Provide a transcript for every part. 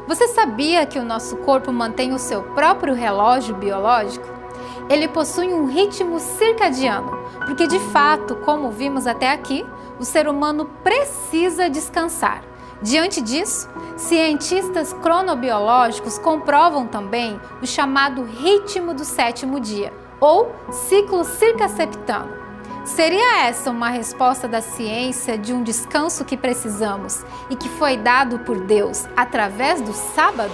Você sabia que o nosso corpo mantém o seu próprio relógio biológico? Ele possui um ritmo circadiano, porque de fato, como vimos até aqui, o ser humano precisa descansar. Diante disso, cientistas cronobiológicos comprovam também o chamado ritmo do sétimo dia, ou ciclo circaseptano. Seria essa uma resposta da ciência de um descanso que precisamos e que foi dado por Deus através do sábado?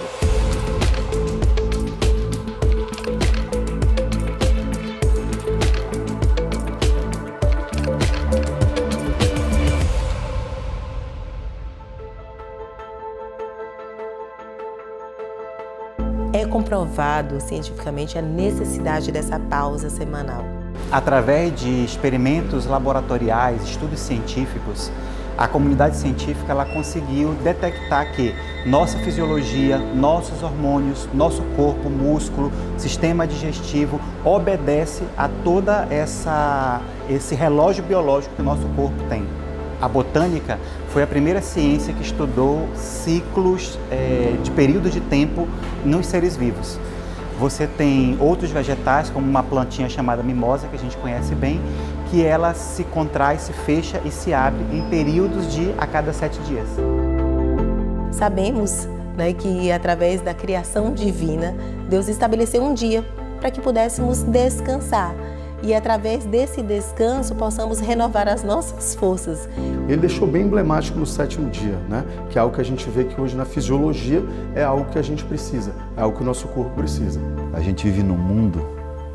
É comprovado cientificamente a necessidade dessa pausa semanal. Através de experimentos laboratoriais, estudos científicos, a comunidade científica ela conseguiu detectar que nossa fisiologia, nossos hormônios, nosso corpo, músculo, sistema digestivo obedece a toda esse relógio biológico que o nosso corpo tem. A botânica foi a primeira ciência que estudou ciclos de período de tempo nos seres vivos. Você tem outros vegetais, como uma plantinha chamada mimosa, que a gente conhece bem, que ela se contrai, se fecha e se abre em períodos de a cada 7 dias. Sabemos, que através da criação divina, Deus estabeleceu um dia para que pudéssemos descansar. E através desse descanso possamos renovar as nossas forças. Ele deixou bem emblemático no sétimo dia, que é algo que a gente vê que hoje na fisiologia é algo que a gente precisa, é algo que o nosso corpo precisa. A gente vive num mundo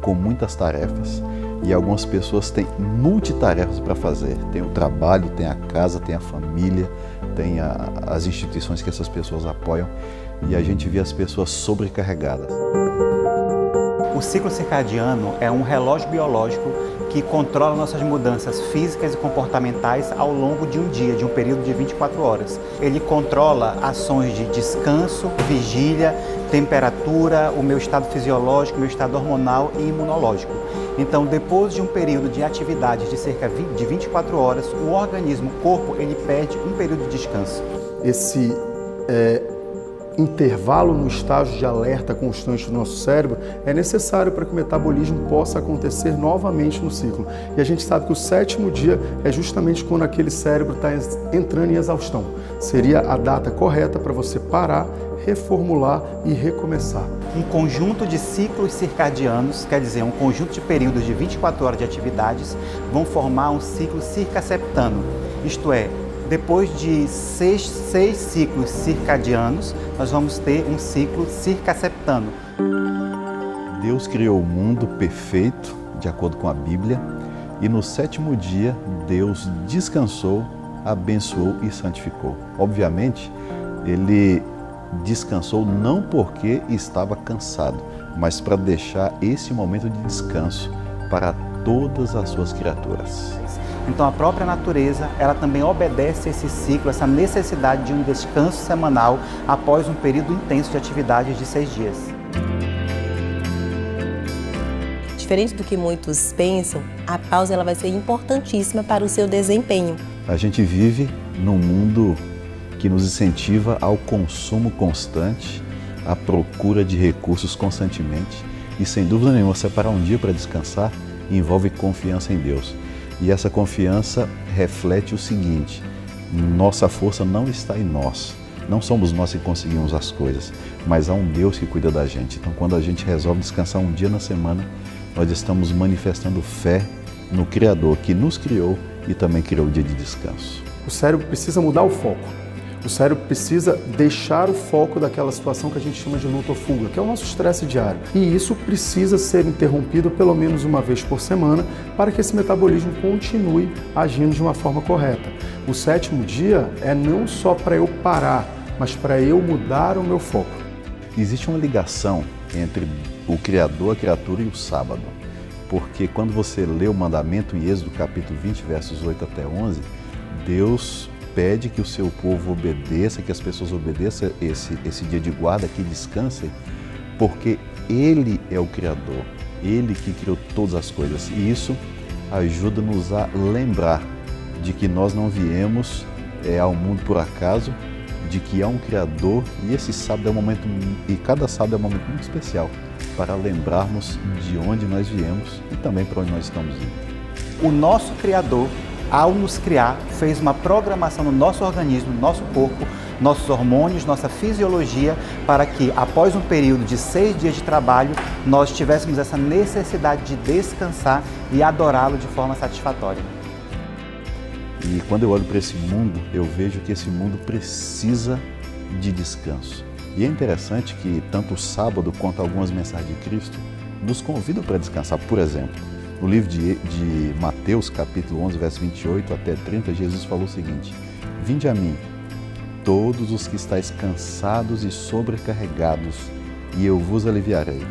com muitas tarefas e algumas pessoas têm multitarefas para fazer. Tem o trabalho, tem a casa, tem a família, tem as instituições que essas pessoas apoiam e a gente vê as pessoas sobrecarregadas. O ciclo circadiano é um relógio biológico que controla nossas mudanças físicas e comportamentais ao longo de um dia, de um período de 24 horas. Ele controla ações de descanso, vigília, temperatura, o meu estado fisiológico, o meu estado hormonal e imunológico. Então, depois de um período de atividade de cerca de 24 horas, o organismo, o corpo, ele perde um período de descanso. Esse intervalo no estágio de alerta constante do nosso cérebro é necessário para que o metabolismo possa acontecer novamente no ciclo. E a gente sabe que o sétimo dia é justamente quando aquele cérebro está entrando em exaustão. Seria a data correta para você parar, reformular e recomeçar. Um conjunto de ciclos circadianos, quer dizer, um conjunto de períodos de 24 horas de atividades, vão formar um ciclo circaseptano, isto é, depois de seis ciclos circadianos, nós vamos ter um ciclo circaseptano. Deus criou o mundo perfeito, de acordo com a Bíblia, e no sétimo dia Deus descansou, abençoou e santificou. Obviamente, Ele descansou não porque estava cansado, mas para deixar esse momento de descanso para todas as suas criaturas. Então a própria natureza, ela também obedece a esse ciclo, essa necessidade de um descanso semanal após um período intenso de atividades de 6 dias. Diferente do que muitos pensam, a pausa ela vai ser importantíssima para o seu desempenho. A gente vive num mundo que nos incentiva ao consumo constante, à procura de recursos constantemente e, sem dúvida nenhuma, separar um dia para descansar envolve confiança em Deus. E essa confiança reflete o seguinte: nossa força não está em nós, não somos nós que conseguimos as coisas, mas há um Deus que cuida da gente. Então, quando a gente resolve descansar um dia na semana, nós estamos manifestando fé no Criador que nos criou e também criou o dia de descanso. O cérebro precisa mudar o foco. O cérebro precisa deixar o foco daquela situação que a gente chama de luta ou fuga, que é o nosso estresse diário. E isso precisa ser interrompido pelo menos uma vez por semana para que esse metabolismo continue agindo de uma forma correta. O sétimo dia é não só para eu parar, mas para eu mudar o meu foco. Existe uma ligação entre o Criador, a criatura e o sábado. Porque quando você lê o mandamento em Êxodo capítulo 20, versos 8 até 11, Deus pede que o seu povo obedeça, que as pessoas obedeçam esse dia de guarda, que descansem, porque Ele é o Criador, Ele que criou todas as coisas. E isso ajuda-nos a lembrar de que nós não viemos ao mundo por acaso, de que há um Criador e esse sábado é um momento, e cada sábado é um momento muito especial para lembrarmos de onde nós viemos e também para onde nós estamos indo. O nosso Criador, ao nos criar, fez uma programação no nosso organismo, no nosso corpo, nossos hormônios, nossa fisiologia, para que após um período de 6 dias de trabalho, nós tivéssemos essa necessidade de descansar e adorá-lo de forma satisfatória. E quando eu olho para esse mundo, eu vejo que esse mundo precisa de descanso. E é interessante que tanto o sábado quanto algumas mensagens de Cristo nos convidam para descansar. Por exemplo, no livro de Mateus, capítulo 11, verso 28 até 30, Jesus falou o seguinte: Vinde a mim, todos os que estáis cansados e sobrecarregados, e eu vos aliviarei.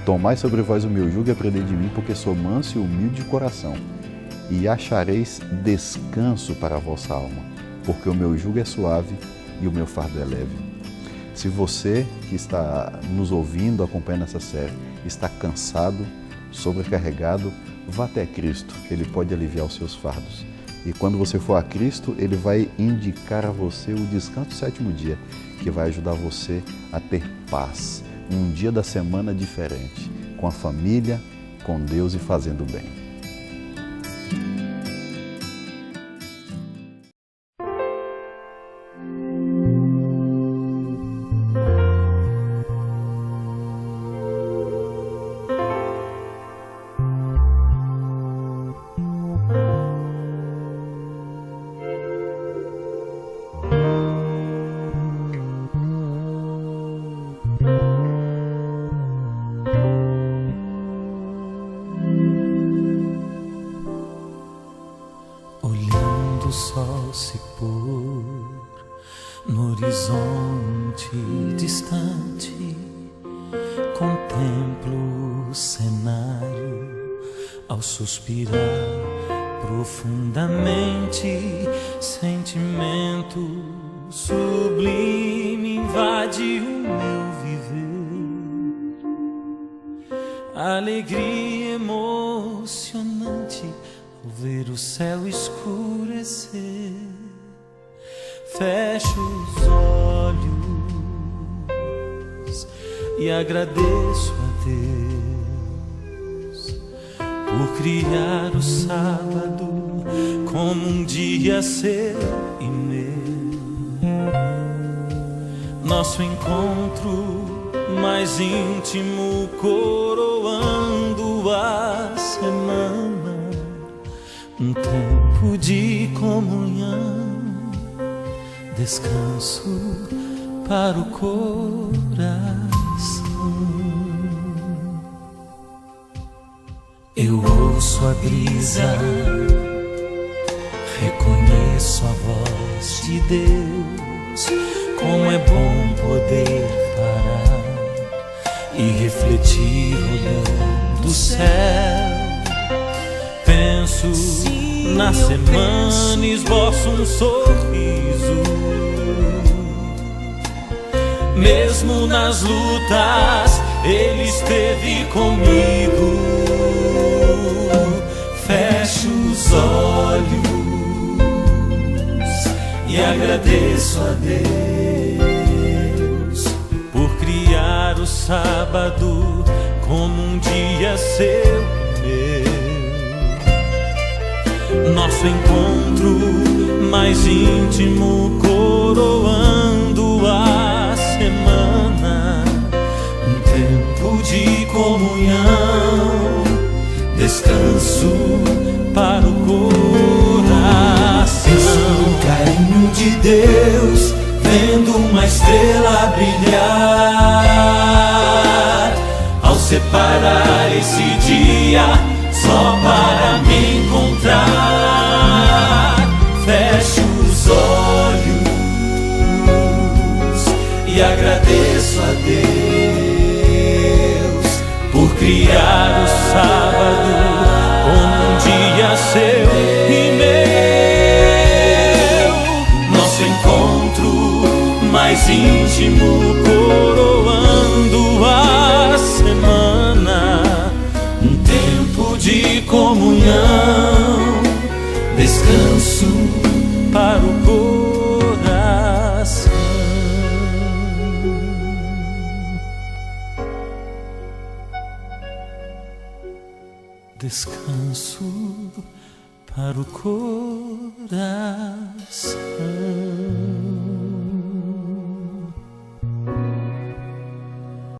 Tomai sobre vós o meu jugo e aprendei de mim, porque sou manso e humilde de coração, e achareis descanso para a vossa alma, porque o meu jugo é suave e o meu fardo é leve. Se você que está nos ouvindo, acompanhando essa série, está cansado, sobrecarregado, vá até Cristo, Ele pode aliviar os seus fardos. E quando você for a Cristo, Ele vai indicar a você o descanso do 7º dia, que vai ajudar você a ter paz, um dia da semana diferente, com a família, com Deus e fazendo bem. Olhando o sol se pôr no horizonte distante, contemplo o cenário ao suspirar profundamente. Sentimento sublime invade o meu viver, alegria emocionante ao ver o céu escurecer. Fecho os olhos e agradeço a Deus por criar o sábado como um dia seu e meu. Nosso encontro mais íntimo, coroando a semana, um tempo de comunhão, descanso para o coração. Eu ouço a brisa, reconheço a voz de Deus. Como é bom poder parar e refletir olhando o céu. Penso na semana, esboço um sorriso. Mesmo nas lutas, Ele esteve comigo. Fecho os olhos e agradeço a Deus por criar o sábado como um dia seu e meu. Nosso encontro mais íntimo, coroando a semana, um tempo de comunhão, descanso para o coração. O carinho de Deus, vendo uma estrela brilhar, ao separar esse dia só para me encontrar. Fecho os olhos e agradeço a Deus por criar o sábado como um dia seu e meu. Nosso encontro mais íntimo, coroando a semana, um tempo de comunhão, descanso para o coração.